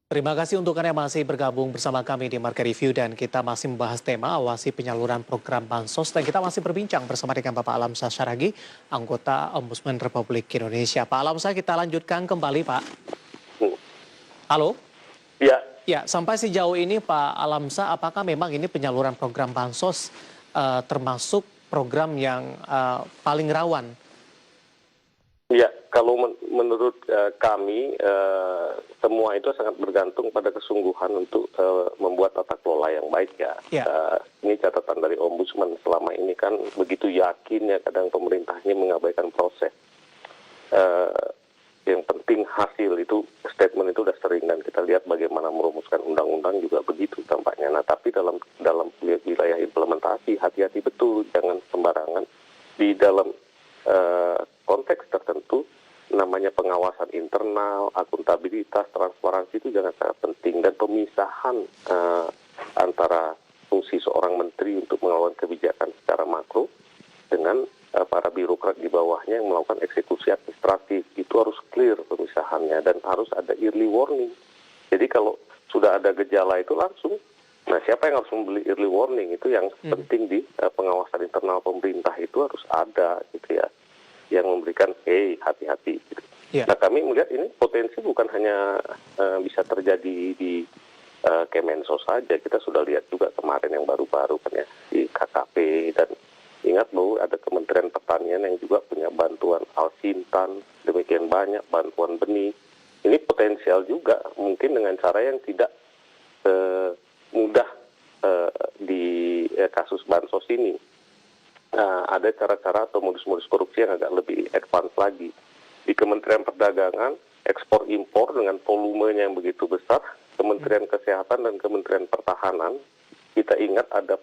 Terima kasih untuk Anda yang masih bergabung bersama kami di Market Review dan kita masih membahas tema awasi penyaluran program Bansos dan kita masih berbincang bersama dengan Bapak Alamsyah Syaragi, anggota Ombudsman Republik Indonesia. Pak Alamsyah, kita lanjutkan kembali, Pak. Hmm. Halo? Ya, Ya, sampai sejauh ini Pak Alamsyah, apakah memang ini penyaluran program Bansos termasuk program yang paling rawan? ya. Kalau menurut kami, semua itu sangat bergantung pada kesungguhan untuk membuat tata kelola yang baik ya. Ya. Ini catatan dari Ombudsman selama ini kan begitu yakin ya kadang pemerintahnya mengabaikan proses. Yang penting hasil itu, statement itu udah sering dan kita lihat bagaimana merumuskan undang-undang juga begitu tampaknya. Nah, tapi dalam wilayah implementasi hati-hati betul, jangan sembarangan di dalam konteks tertentu. Namanya pengawasan internal, akuntabilitas, transparansi itu jangan sangat penting dan pemisahan antara fungsi seorang menteri untuk melakukan kebijakan secara makro dengan para birokrat di bawahnya yang melakukan eksekusi administratif itu harus clear pemisahannya dan harus ada early warning. Jadi kalau sudah ada gejala itu langsung, nah siapa yang harus membeli early warning itu yang penting di pengawasan internal pemerintah itu harus ada gitu ya, yang memberikan hati-hati. Gitu. Ya. Nah kami melihat ini potensi bukan hanya bisa terjadi di Kemensos saja, kita sudah lihat juga kemarin yang baru-baru kan ya di KKP dan ingat bahwa ada Kementerian Pertanian yang juga punya bantuan Alsintan, demikian banyak bantuan benih. Ini potensial juga mungkin dengan cara yang tidak mudah di kasus bansos ini. Ada cara-cara atau modus-modus korupsi yang agak lebih advance lagi. Di Kementerian Perdagangan, ekspor impor dengan volumenya yang begitu besar, Kementerian Kesehatan dan Kementerian Pertahanan, kita ingat ada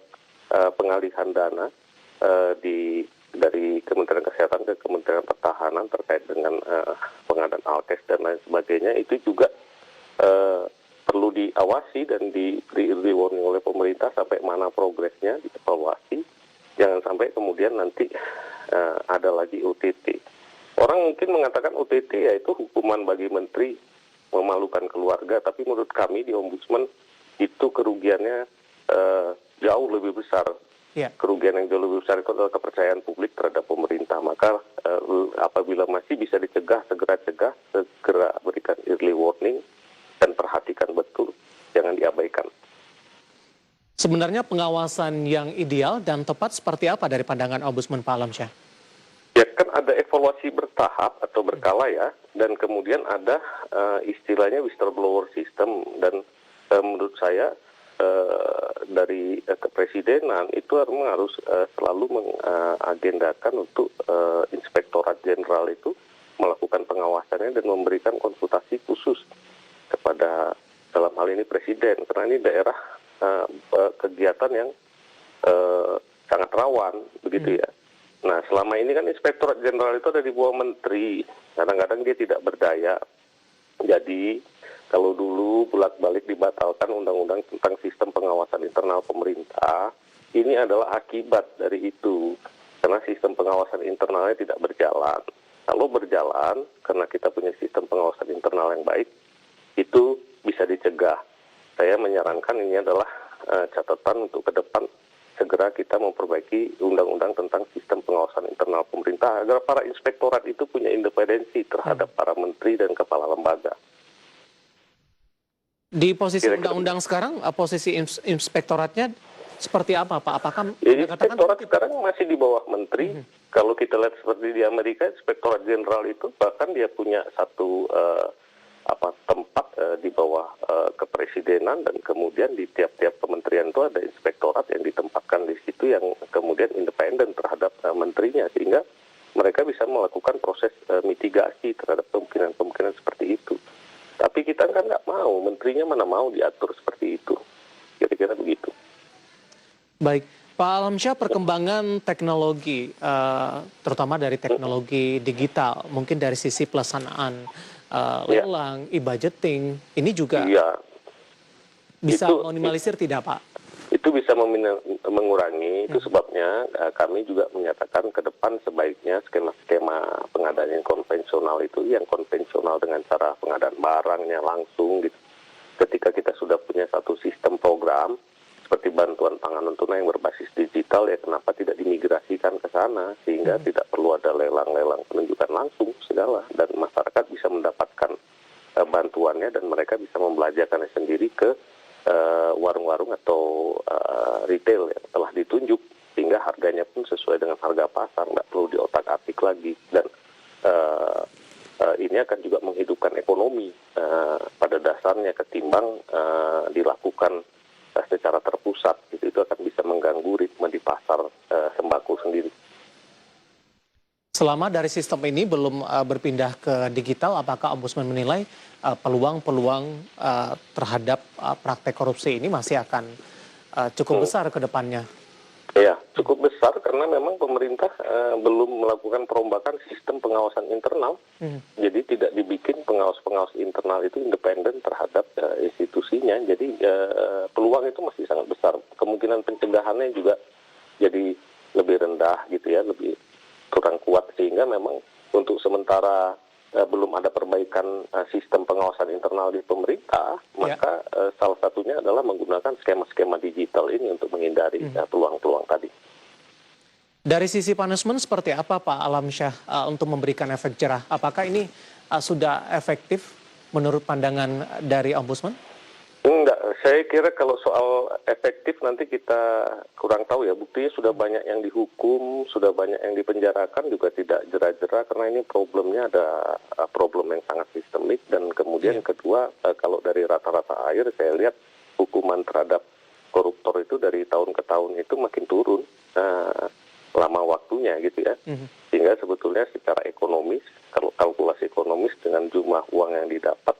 pengalihan dana dari Kementerian Kesehatan ke Kementerian Pertahanan terkait dengan pengadaan alkes dan lain sebagainya, itu juga perlu diawasi dan diberi warning oleh pemerintah sampai mana progresnya, dievaluasi. Jangan sampai kemudian nanti ada lagi OTT. Orang mungkin mengatakan OTT yaitu hukuman bagi menteri, memalukan keluarga, tapi menurut kami di Ombudsman itu kerugiannya jauh lebih besar. Ya. Kerugian yang jauh lebih besar itu adalah kepercayaan publik terhadap pemerintah. Maka apabila masih bisa dicegah, segera berikan early warning dan perhatikan betul, jangan diabaikan. Sebenarnya pengawasan yang ideal dan tepat seperti apa dari pandangan Ombudsman Pak Alamsyah? Ya kan ada evaluasi bertahap atau berkala ya, dan kemudian ada istilahnya whistleblower system dan menurut saya dari kepresidenan itu harus selalu mengagendakan untuk Inspektorat Jenderal itu melakukan pengawasannya dan memberikan konsultasi khusus kepada dalam hal ini Presiden, karena ini daerah kegiatan yang sangat rawan begitu ya. Nah selama ini kan Inspektorat Jenderal itu ada di bawah menteri, kadang-kadang dia tidak berdaya. Jadi kalau dulu bolak-balik dibatalkan undang-undang tentang sistem pengawasan internal pemerintah, ini adalah akibat dari itu, karena sistem pengawasan internalnya tidak berjalan. Kalau berjalan, karena kita punya sistem pengawasan internal yang baik, itu bisa dicegah. Saya menyarankan ini adalah catatan untuk ke depan, segera kita memperbaiki undang-undang tentang sistem pengawasan internal pemerintah agar para inspektorat itu punya independensi terhadap para menteri dan kepala lembaga. Di posisi undang-undang sekarang, posisi inspektoratnya seperti apa Pak? Apakah inspektorat sekarang masih di bawah menteri? Kalau kita lihat seperti di Amerika, Inspektorat Jenderal itu bahkan dia punya satu tempat di bawah kepresidenan dan kemudian di tiap-tiap kementerian itu ada inspektorat yang ditempatkan di situ yang kemudian independen terhadap menterinya sehingga mereka bisa melakukan proses mitigasi terhadap kemungkinan-kemungkinan seperti itu. Tapi kita kan nggak mau, menterinya mana mau diatur seperti itu. Kira-kira begitu. Baik, Pak Alamsyah, perkembangan teknologi, terutama dari teknologi digital, mungkin dari sisi pelaksanaan lelang, e-budgeting, ini juga bisa meminimalisir tidak Pak? Itu bisa mengurangi, itu sebabnya kami juga menyatakan ke depan sebaiknya skema-skema pengadaan yang konvensional itu, yang konvensional dengan cara pengadaan barangnya langsung gitu, ketika kita sudah punya satu sistem program seperti bantuan pangan tunai yang berbasis digital, ya kenapa tidak dimigrasikan ke sana sehingga tidak perlu ada lelang-lelang penunjukan langsung segala, dan masyarakat bisa mendapatkan bantuannya dan mereka bisa membelanjakannya sendiri ke warung-warung atau retail yang telah ditunjuk, sehingga harganya pun sesuai dengan harga pasar, nggak perlu diotak-atik lagi. Dan ini akan juga menghidupkan ekonomi pada dasarnya ketimbang dilakukan secara terpusat. Itu akan bisa mengganggu ritme di pasar sembako sendiri. Selama dari sistem ini belum berpindah ke digital, apakah Ombudsman menilai peluang-peluang terhadap praktek korupsi ini masih akan cukup besar ke depannya? Ya, cukup besar karena memang pemerintah belum melakukan perombakan sistem pengawasan internal. Jadi tidak dibikin pengawas-pengawas internal itu independen terhadap institusinya. Jadi peluang itu masih sangat besar. Kemungkinan pencegahannya juga jadi lebih rendah gitu ya, lebih kurang kuat, sehingga memang untuk sementara belum ada perbaikan sistem pengawasan internal di pemerintah, maka salah satunya adalah menggunakan skema-skema digital ini untuk menghindari peluang-peluang tadi. Dari sisi punishment seperti apa Pak Alamsyah untuk memberikan efek jerah? Apakah ini sudah efektif menurut pandangan dari Ombudsman? Enggak, saya kira kalau soal efektif nanti kita kurang tahu ya. Buktinya sudah banyak yang dihukum, sudah banyak yang dipenjarakan juga tidak jera-jera, karena ini problemnya ada problem yang sangat sistemik. Dan kemudian kedua, kalau dari rata-rata akhir saya lihat hukuman terhadap koruptor itu dari tahun ke tahun itu makin turun lama waktunya gitu ya. Sehingga sebetulnya secara ekonomis, kalau kalkulasi ekonomis dengan jumlah uang yang didapat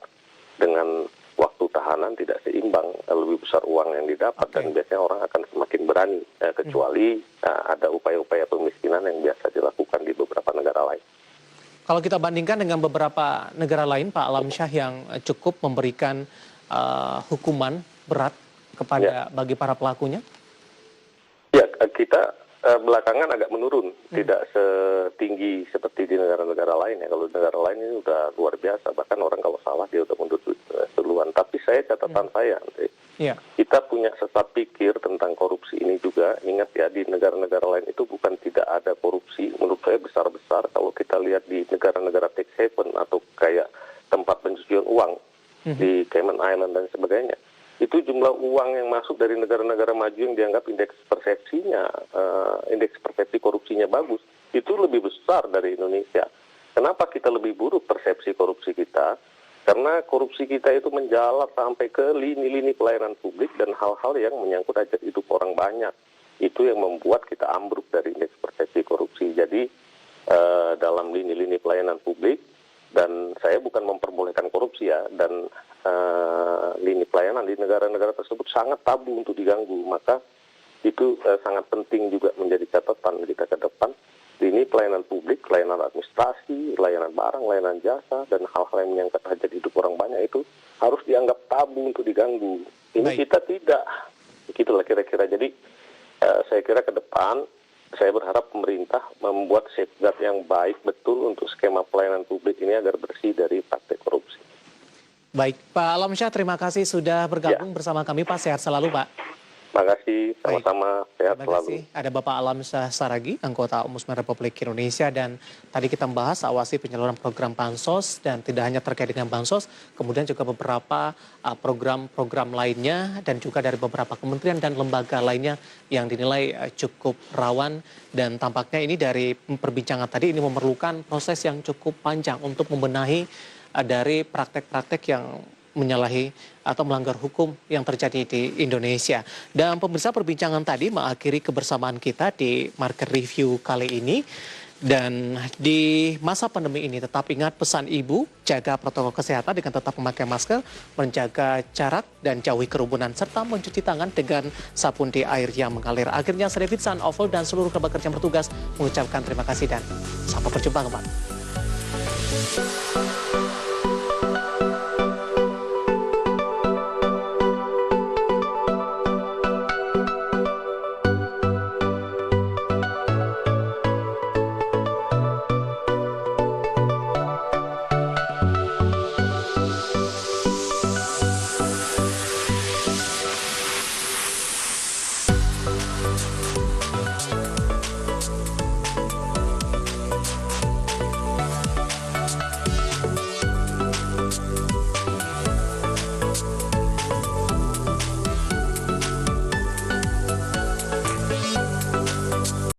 dengan waktu tahanan tidak seimbang, lebih besar uang yang didapat, dan biasanya orang akan semakin berani, kecuali ada upaya-upaya pemiskinan yang biasa dilakukan di beberapa negara lain. Kalau kita bandingkan dengan beberapa negara lain, Pak Alamsyah, yang cukup memberikan hukuman berat kepada bagi para pelakunya? Ya, kita belakangan agak menurun, tidak setinggi seperti di negara-negara lain ya. Kalau negara lain ini udah luar biasa, bahkan orang kalau salah dia udah mundur duluan. Tapi catatan saya, Andre, kita punya sesat pikir tentang korupsi ini juga. Ingat ya, di negara-negara lain itu bukan tidak ada korupsi, menurut saya besar-besar. Kalau kita lihat di negara-negara tax haven atau kayak tempat pencucian uang di Cayman Island dan sebagainya, itu jumlah uang yang masuk dari negara-negara maju yang dianggap indeks persepsi korupsinya bagus, itu lebih besar dari Indonesia. Kenapa kita lebih buruk persepsi korupsi kita? Karena korupsi kita itu menjalar sampai ke lini-lini pelayanan publik dan hal-hal yang menyangkut hajat hidup orang banyak. Itu yang membuat kita ambruk dari indeks persepsi korupsi. Jadi dalam lini-lini pelayanan publik, dan saya bukan memperbolehkan korupsi ya, dan lini pelayanan di negara-negara tersebut sangat tabu untuk diganggu, maka itu sangat penting juga menjadi catatan kita ke depan. Lini pelayanan publik, layanan administrasi, layanan barang, layanan jasa, dan hal-hal yang menyangkut hajat hidup orang banyak itu harus dianggap tabu untuk diganggu. Ini kita tidak, begitulah kira-kira. Jadi saya kira ke depan saya berharap pemerintah membuat safeguard yang baik betul untuk skema pelayanan publik ini agar bersih dari praktek korupsi. Baik, Pak Alamsyah, terima kasih sudah bergabung bersama kami, Pak. Sehat selalu, Pak. Terima kasih, sama-sama. Sehat selalu. Terima kasih. Ada Bapak Alamsyah Saragi, anggota Ombudsman Republik Indonesia, dan tadi kita membahas awasi penyaluran program Bansos, dan tidak hanya terkait dengan Bansos, kemudian juga beberapa program-program lainnya, dan juga dari beberapa kementerian dan lembaga lainnya yang dinilai cukup rawan, dan tampaknya ini dari perbincangan tadi ini memerlukan proses yang cukup panjang untuk membenahi dari praktek-praktek yang menyalahi atau melanggar hukum yang terjadi di Indonesia. Dan pemirsa, perbincangan tadi mengakhiri kebersamaan kita di Market Review kali ini. Dan di masa pandemi ini tetap ingat pesan Ibu, jaga protokol kesehatan dengan tetap memakai masker, menjaga jarak dan jauhi kerumunan, serta mencuci tangan dengan sabun di air yang mengalir. Akhirnya saya David San Oval dan seluruh kerabat kerja yang bertugas mengucapkan terima kasih dan sampai berjumpa kembali.